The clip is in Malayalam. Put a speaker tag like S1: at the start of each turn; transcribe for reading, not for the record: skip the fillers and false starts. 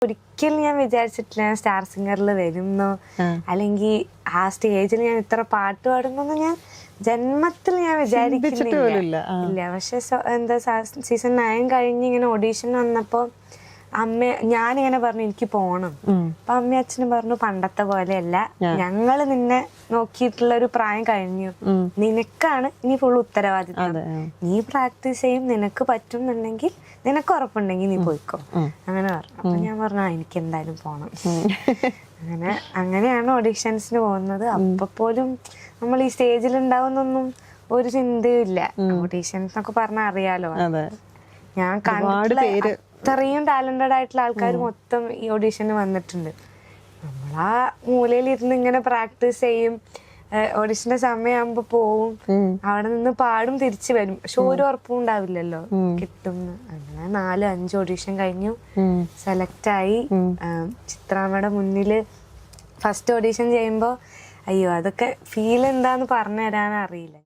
S1: ഒരിക്കലും ഞാൻ വിചാരിച്ചിട്ടില്ല ഞാൻ സ്റ്റാർ സിംഗറിൽ വരുന്നോ, അല്ലെങ്കിൽ ആ സ്റ്റേജിൽ ഞാൻ ഇത്ര പാട്ട് പാടുന്നൊന്നും ഞാൻ ജന്മത്തിൽ ഞാൻ വിചാരിക്കുന്നില്ല. പക്ഷെ എന്താ സീസൺ 9 കഴിഞ്ഞ് ഇങ്ങനെ ഓഡീഷൻ വന്നപ്പോ ഞാനിങ്ങനെ പറഞ്ഞു എനിക്ക് പോണം. അപ്പൊ അമ്മയും അച്ഛനും പറഞ്ഞു പണ്ടത്തെ പോലെയല്ല, ഞങ്ങള് നിന്നെ നോക്കിയിട്ടുള്ള ഒരു പ്രായം കഴിഞ്ഞു, നിനക്കാണ് ഇനി ഫുൾ ഉത്തരവാദിത്വം, നീ പ്രാക്ടീസ് ചെയ്യും, നിനക്ക് പറ്റുന്നുണ്ടെങ്കിൽ, നിനക്ക് ഉറപ്പുണ്ടെങ്കിൽ നീ പോയിക്കോ അങ്ങനെ പറഞ്ഞു. അപ്പൊ ഞാൻ പറഞ്ഞു എനിക്ക് എന്തായാലും പോണം. അങ്ങനെയാണ് ഓഡീഷൻസിന് പോകുന്നത്. അപ്പൊ പോലും നമ്മൾ ഈ സ്റ്റേജിൽ ഉണ്ടാവുന്നൊന്നും ഒരു ചിന്തയും ഇല്ല. ഓഡീഷൻസ് എന്നൊക്കെ പറഞ്ഞാൽ അറിയാലോ, ഞാൻ കണ്ടിട്ടുള്ള അത്രയും ടാലന്റഡ് ആയിട്ടുള്ള ആൾക്കാർ മൊത്തം ഈ ഓഡീഷന് വന്നിട്ടുണ്ട്. നമ്മളാ മൂലയിലിരുന്ന് ഇങ്ങനെ പ്രാക്ടീസ് ചെയ്യും, ഓഡീഷന്റെ സമയമാകുമ്പോ പോവും, അവിടെ നിന്ന് പാടും, തിരിച്ചു വരും. പക്ഷെ ഒരു ഉറപ്പും ഉണ്ടാവില്ലല്ലോ കിട്ടും. അങ്ങനെ 4-5 ഓഡീഷൻ കഴിഞ്ഞു, സെലക്ട് ആയി. ചിത്രാമ്മയുടെ മുന്നില് ഫസ്റ്റ് ഓഡീഷൻ ചെയ്യുമ്പോ അയ്യോ അതൊക്കെ ഫീൽ എന്താന്ന് പറഞ്ഞു തരാൻ അറിയില്ല.